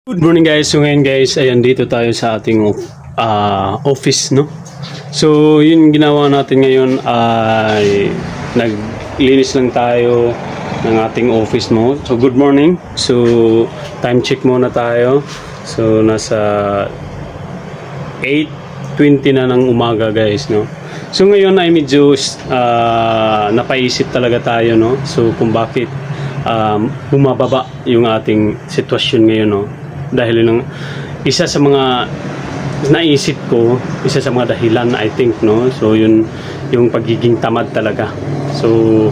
Good morning guys. So ngayon guys, ayan dito tayo sa ating office, no? So yun ginawa natin ngayon ay naglinis lang tayo ng ating office mo. So good morning. So time check muna tayo. So nasa 8:20 na ng umaga guys, no? So ngayon ay medyo napaisip talaga tayo, no? So kung bakit bumababa yung ating sitwasyon ngayon, no? Dahil ng isa sa mga naisip ko, isa sa mga dahilan I think, no? So yun yung pagiging tamad talaga. So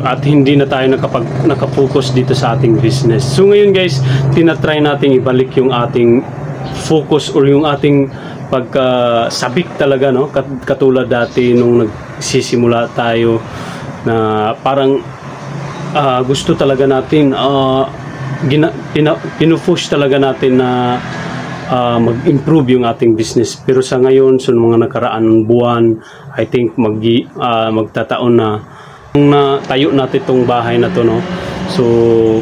at hindi na tayo nakafocus dito sa ating business. So ngayon guys, tinatry nating ibalik yung ating focus or yung ating pagkasabik talaga, no? Katulad dati nung nagsisimula tayo na parang gusto talaga natin pinupush talaga natin na mag-improve yung ating business. Pero sa ngayon, sa mga nakaraan buwan, I think magtataon na tayo natin itong bahay na to, no? So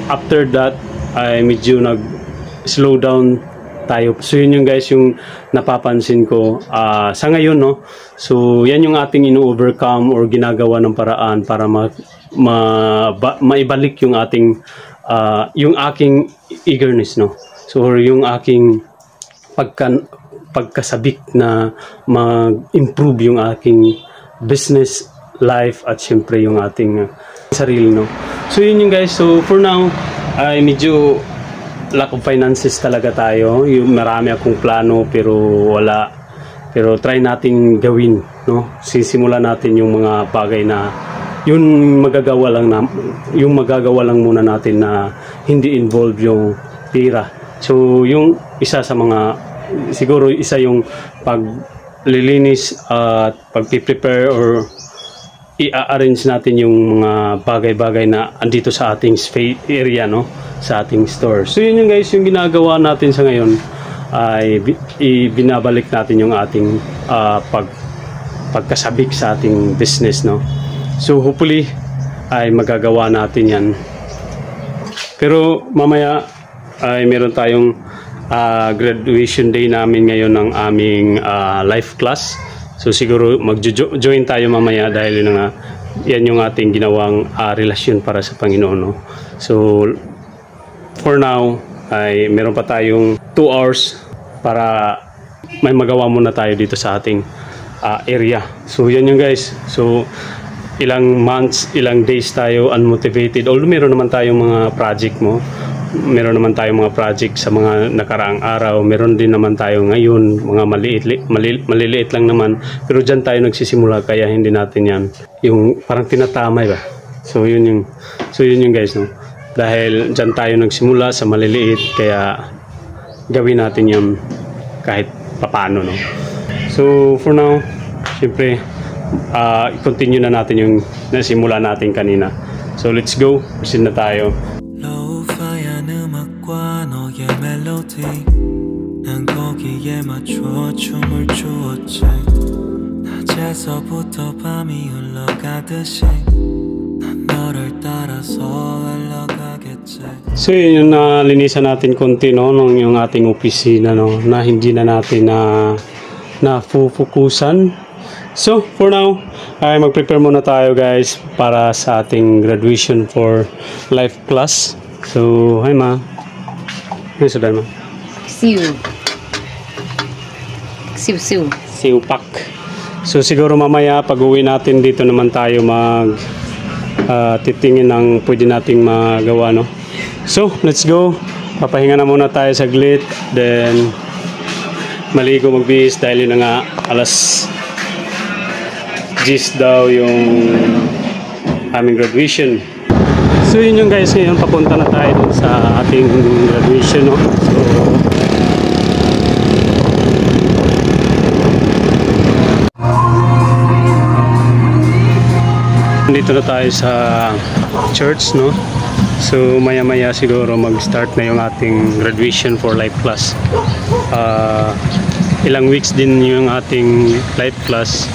after that ay medyo nag-slow down tayo. So yun yung guys yung napapansin ko sa ngayon, no? So yan yung ating ino-overcome or ginagawa ng paraan para maibalik yung ating yung aking eagerness, no? So yung aking pagkasabik na mag-improve yung aking business life at syempre yung ating sarili, no? So yun yung guys. So for now ay medyo lack of finances talaga tayo. Yung marami akong plano pero wala. Pero try nating gawin, no? Sisimulan natin yung mga bagay na yung magagawa lang muna natin na hindi involve yung pera. So yung isa sa mga siguro isa yung paglilinis at pagpi-prepare or i-arrange natin yung mga bagay-bagay na andito sa ating space area, no? Sa ating store. So yun yung guys yung ginagawa natin sa ngayon ay binabalik natin yung ating pagkasabik sa ating business, no? So hopefully ay magagawa natin yan. Pero mamaya ay meron tayong graduation day namin ngayon ng aming life class. So siguro mag-join tayo mamaya dahil yan yung ating ginawang relasyon para sa Panginoon, no? So for now ay meron pa tayong 2 hours para may magawa muna tayo dito sa ating area. So yan yung guys. So ilang months, ilang days tayo unmotivated. Although meron naman tayong mga project mo. Meron naman tayong mga project sa mga nakaraang araw. Meron din naman tayo ngayon, mga maliliit lang naman. Pero dyan tayo nagsisimula kaya hindi natin yan. Yung parang tinatamay ba? So yun yung guys, no? Dahil dyan tayo nagsimula sa maliliit kaya gawin natin yan kahit papano, no? So for now, syempre i-continue na natin yung nasimula natin kanina. So let's go, proceed na tayo. So yun yung nalinisan natin konti, no, yung ating opisina, no, na hindi na natin nafufukusan. So for now ay mag-prepare muna tayo guys para sa ating graduation for life class. So hi ma. Hey sudan ma. Siu pak. So siguro mamaya pag-uwi natin dito naman tayo titingin ng pwede nating magawa, no? So let's go. Papahinga na muna tayo saglit, then maligo magbihis dahil yun na nga alas 10 daw yung aming graduation. So yun yung guys, ngayon papunta na tayo dun sa ating graduation, no? So dito na tayo sa church, no? So maya maya siguro mag-start na yung ating graduation for life class. Ilang weeks din yung ating life class.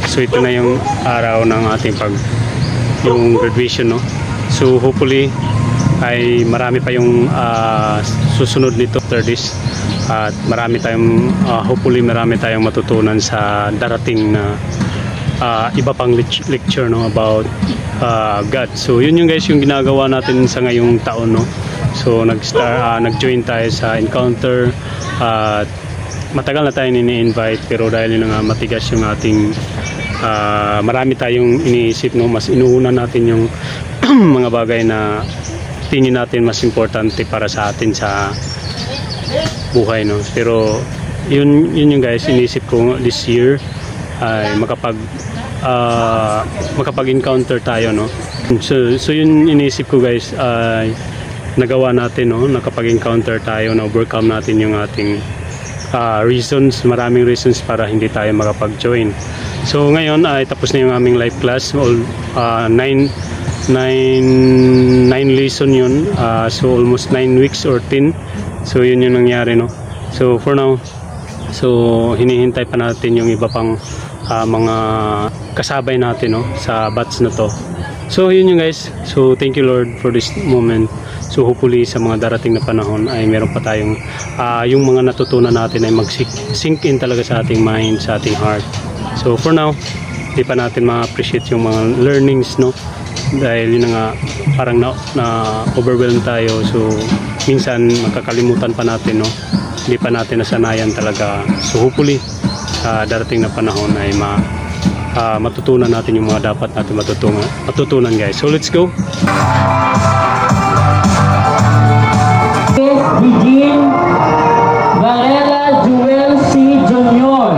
So ito na yung araw ng ating yung graduation, no? So hopefully ay marami pa yung susunod nito after this. At marami tayong hopefully marami tayong matutunan sa darating na iba pang lecture, no, about God. So yun yung guys yung ginagawa natin sa ngayong taon, no. So nag-join tayo sa encounter at matagal na tayo ini-invite, pero dahil yun nga matigas yung ating marami tayong iniisip, no, mas inuuna natin yung mga bagay na tingin natin mas importante para sa atin sa buhay, no. Pero yun yung guys iniisip ko this year ay makapag-encounter tayo, no. So yun iniisip ko guys ay nagawa natin, no, nakapag-encounter tayo, na overcome natin yung ating reasons, maraming reasons para hindi tayo makapag-join. So ngayon ay tapos na yung aming live class, all 9 lesson yun, so almost 9 weeks or 10. So yun yung nangyari, no. So for now, so hinihintay pa natin yung iba pang mga kasabay natin, no, sa batch na to. So yun yung guys, so thank you Lord for this moment. So hopefully sa mga darating na panahon ay meron pa tayong yung mga natutunan natin ay mag-sink in talaga sa ating mind, sa ating heart. So for now, di pa natin ma-appreciate yung mga learnings, no, dahil yun nga parang na overwhelmed tayo. So minsan makakalimutan pa natin, no, hindi pa natin nasanayan talaga. So hopefully darating na panahon ay matutunan natin yung mga dapat natin matutunan guys. So let's go. Begin Varela Joel C. Jr.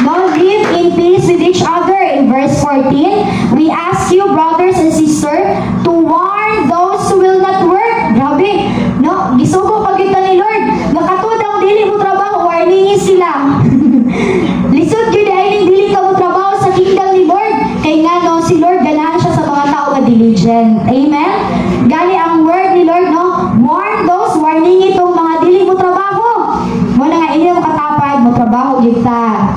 Now live in peace with each other. In verse 14, we ask you, brothers and sisters, to warn those who will not work. Grabe, no? Gisugo pag kita ni Lord. Nakatod ang dili mo trabaho, warningin sila. Lisod yun dahil dili ka mo trabaho sa kingdom ni Lord. Kaya nga, no, si Lord ganahan siya sa mga tao na diligent. Amen? Gali ang word ni Lord, no? Warn those, warning itong mga dili mo trabaho. Muna nga, hindi mo katapad, mo trabaho kita.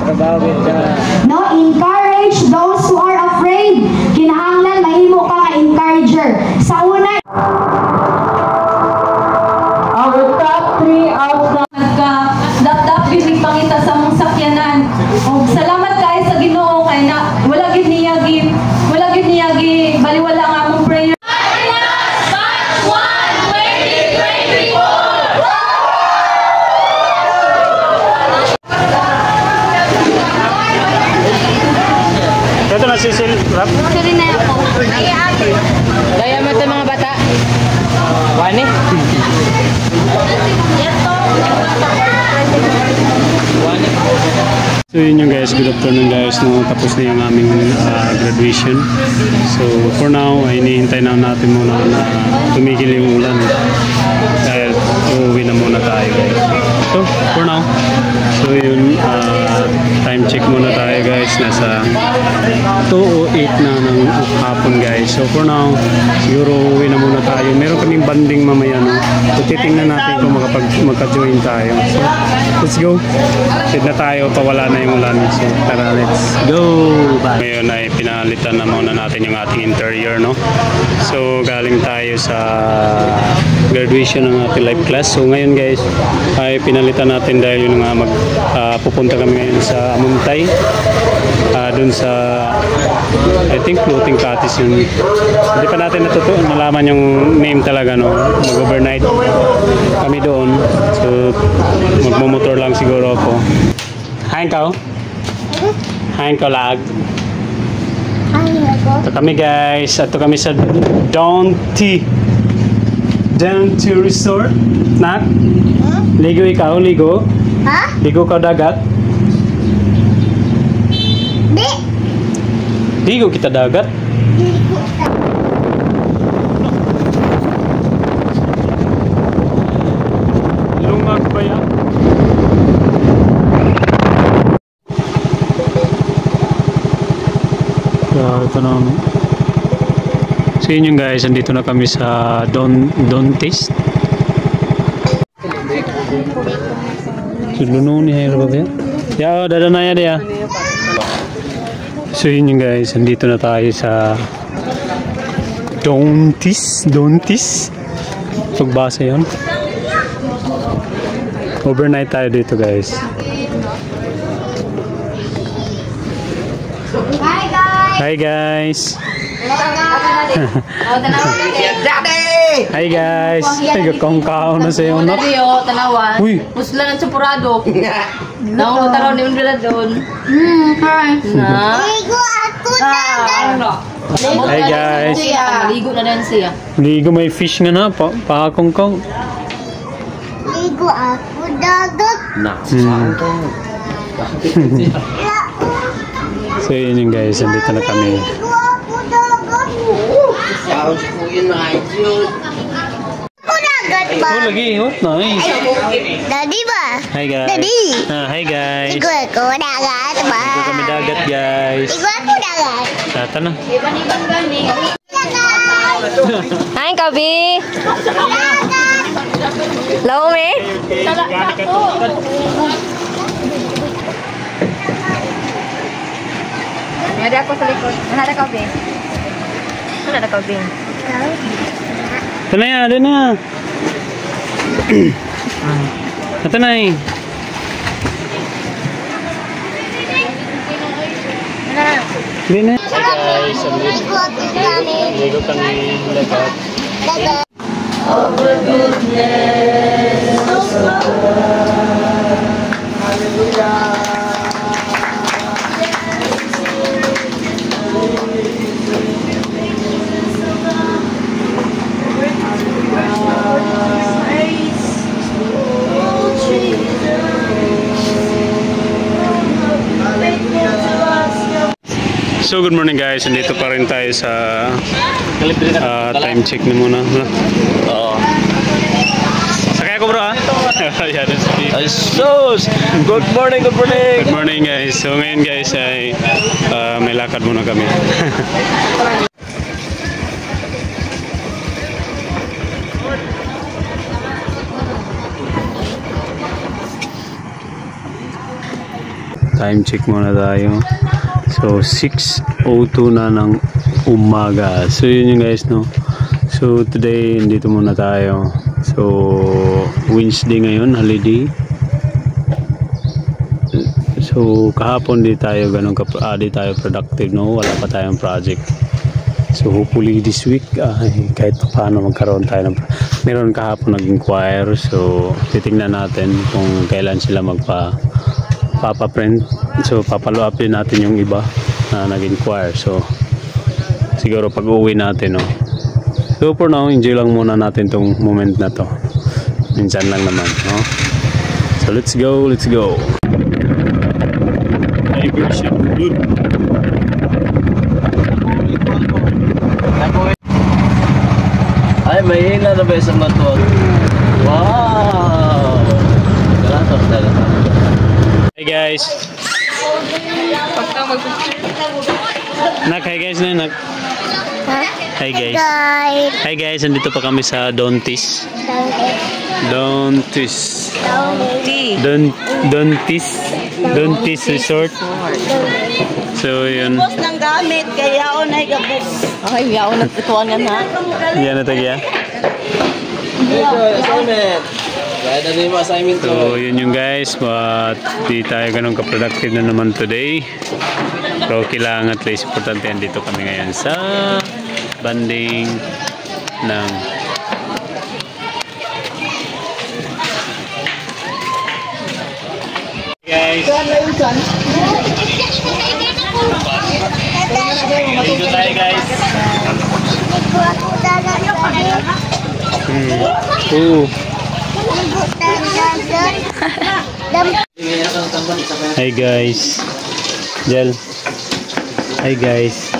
No, encourage those who are afraid. Kinahanglan, mahimo ka ka-encourager. Sa una, Our top 3 out na Dap-dap binig pangita sa mong sakyanan. O, salamat kayo sa Ginoo kay na wala gid niyagi baliwala ang among prayer. Ito na sisil rap. sorry na ako. Daya mo ito mga bata. Wani? So yun yung guys, good afternoon guys, no, tapos na yung aming graduation. So for now ay hinihintay na natin muna na tumigil yung ulan dahil uuwi na muna tayo guys. So for now, so yun, time check muna tayo guys, nasa 2:08 na ng hapon guys. So for now, siguro uuwi na muna tayo. Meron kaming banding mamaya, no, so titingnan natin kung magka-join tayo. So let's go, sit na tayo, pawala na yung ulan. So tara, let's go. Ngayon ay pinalitan na muna natin yung ating interior, no. So galing tayo sa graduation ng ating live class. So ngayon guys ay pinalitan natin dahil yun nga pupunta kami ngayon sa Amuntay, dun sa I think floating cottage yun. Hindi pa natin nalaman yung name talaga, no. Mag-overnight kami doon. So magmumotor lang siguro ako. Hain ka? Hain ka lag? Ito kami guys. Ito kami sa Daunty Resort. Nak? Ligo ikaw? Ligo? Ha? Ligo ka dagat? Di. Ligo kita dagat? Lungag ba yan? Ito na. So yun yung guys, andito na kami sa Daunty's. Luno ni Hero ba yan? Ya, dada na yan ya. So yun yung guys, andito na tayo sa Daunty's. Tugbase yun. Overnight tayo dito guys. Hi guys! Hi guys! Hi guys! Nagkakongkao na sa'yo na. Tanawan. Uy! Pusla ng tsapurado. Nakakutaraw ni Undula doon. Na? Ligo ako na! Hi guys! Ligo na din siya. Ligo may fish nga na. Pakongkong. Ligo ako dagat. So yun yung guys. Nandito na kami. Ligo ako dagat. Ako dagat ba? Oh lagi. Oh nice. Daddy ba? Hi guys. Daddy. Hi guys. Ligo ako dagat ba? Ligo kami dagat guys. Ligo ako dagat. Tata na. Iban-iban gani. Hi, Kabi. Hello, me. Ada ako sa likod. Ada Kabi. Ada Kabi. Ito na yan. Ito na. Ito na eh. Hindi na. Hi guys. Ligo kami dagat. Dagat. So good morning guys, nandito pa rin tayo sa time check na muna. Oo. Sakay ako bro ha? Sus! Good morning, good morning! Good morning guys. So ngayon guys ay may lakad muna kami. Time check muna tayo. So 6:02 na ng umaga. So yun yung guys no. So today dito muna tayo. So Wednesday ngayon, holiday. So kahapon di tayo di tayo productive no. Wala pa tayong project. So hopefully this week kahit paano magkaroon tayo ng meron kahapon nag-inquire. So titingnan natin kung kailan sila papa-print. So papalo up din natin yung iba na nag-inquire. So siguro pag uwi natin no. So for now enjoy lang muna natin tong moment na to. Minsan lang naman no. So let's go. Good. Ay, may hila na ba isang matwag? Wow! Talaga. Hey guys. Hi guys na. Hi guys. Hi guys, nandito pa kami sa Dontis Resort. So yun. Bus ng gamit kaya ako na igabos. Ay, yaon na tutuan nga na. Yan na tagya. Assignment. So yun yung guys, di tayo ganun ka-productive na naman today. So kailangan at least importante dito kami ngayon sa banding ng guys. Dito tayo guys. Ligo ako dagat. Hi guys. Jel. Hi guys.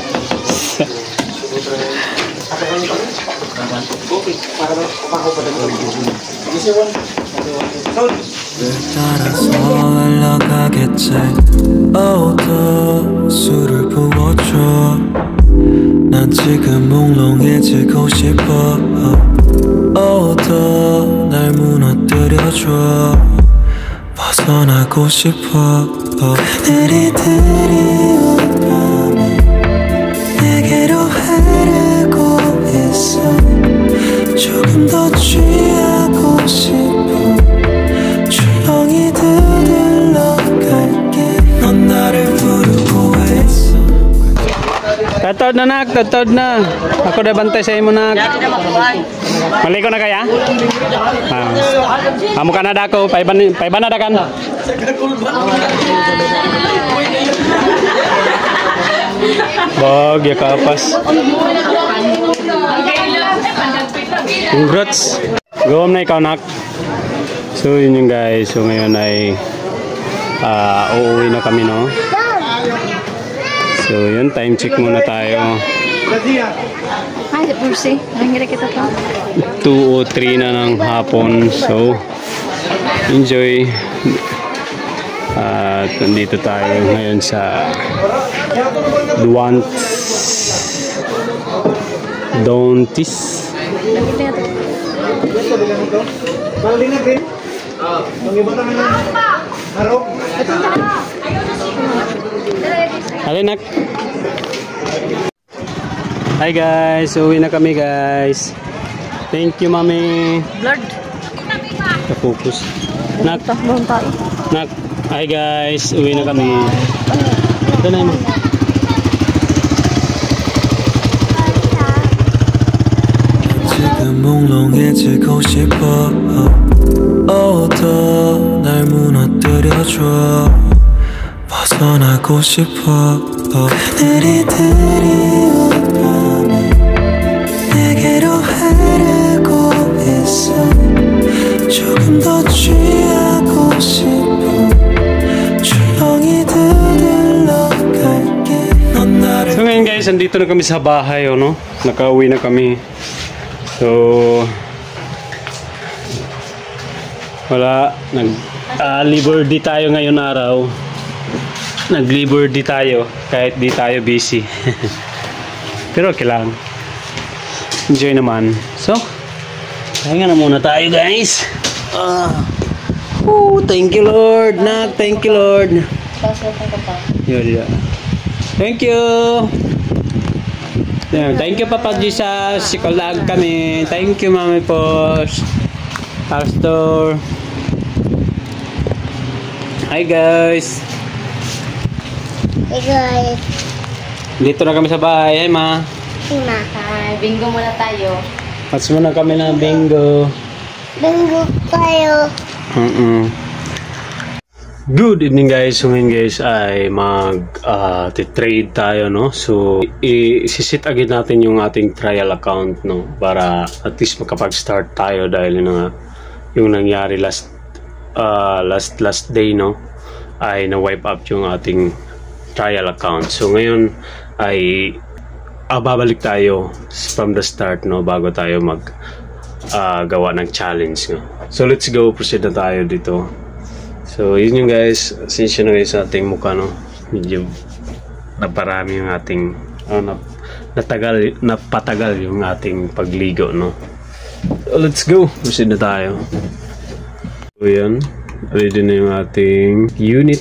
따라서 올라가겠지. 더 술을 부어줘. 난 지금 몽롱해지고 싶어. 더 날 무너뜨려줘. 벗어나고 싶어. 그들이 온다면 내게로 흐르고 있어. 조금 조금 더 취하고 싶어 조용히 들러 갈게 넌 나를 부르고 했어 Tatod na nak, tatod na. Ako na bantay sa imo nak. Maliko na kaya? Amo ka na dako, paiban na dakan. Bog, ya kapas. Congrats. Go na ikaw nak. So yun yung guys, so ngayon ay uuwi na kami no. So yun, time check muna tayo. Ay, Pursi. Nangyari kita pa. 2:03 na ng hapon. So enjoy. At nandito tayo ngayon sa Dontis. Halinak. Hi guys, uwi na kami guys. Thank you mami. Blood. Focus. Nak. Nak. Hi guys, uwi na kami. Doon mo. 지금 몽롱해지고 싶어 어두워 날 무너뜨려줘 벗어나고 싶어 그늘이 드리운 밤에 내게로 흐르고 있어 조금 더 취하고 싶어 조용히 들러 갈게 넌 나를 So ngayon guys, andito na kami sa bahay, no? Nakauwi na kami. So wala, nag-liberty tayo ngayon araw. Nag-liberty tayo kahit di tayo busy. Pero okay lang. Enjoy naman. So, pahinga na muna tayo guys. Thank you Lord. Nak, thank you Lord. Yeah. Thank you. Thank you Papa Jesus. Sikolag kami. Thank you Mami Pos. Pastor. Hi guys. Hey guys. Dito na kami sa bahay. Hi ma. Ay, bingo muna tayo. Match muna kami ng bingo. Bingo tayo. Good evening guys. So ngayon guys ay mag-trade tayo, no? So i-sit agad natin yung ating trial account, no? Para at least makapag-start tayo dahil yung nangyari last day, no? Ay na-wipe up yung ating trial account. So ngayon ay babalik tayo from the start, no? Bago tayo gawa ng challenge, no? So let's go, proceed na tayo dito. So yun yung guys, sinsya na guys sa ating mukha, no? Medyo naparami yung ating napatagal yung ating pagligo, no? So let's go, proceed na tayo. So yan, ready na yung ating unit.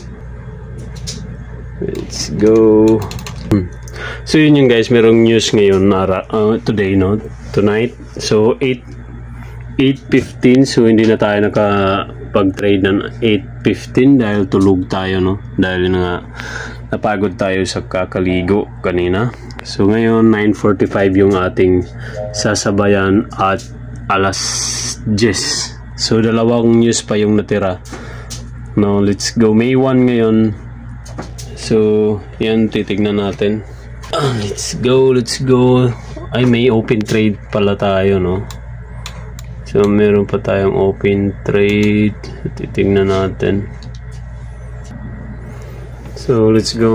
Let's go. So yun yung guys, merong news ngayon today, no? Tonight. So 8:15, so hindi na tayo nakapag-trade ng 8:15 dahil tulog tayo, no? Dahil napagod tayo sa kakaligo kanina. So ngayon 9:45 yung ating sasabayan at alas 10. So dalawang news pa yung natira. No, let's go. May 1 ngayon. So yan, titignan natin. Let's go. Ay, may open trade pala tayo, no? So meron pa tayong open trade. Titignan natin. So let's go.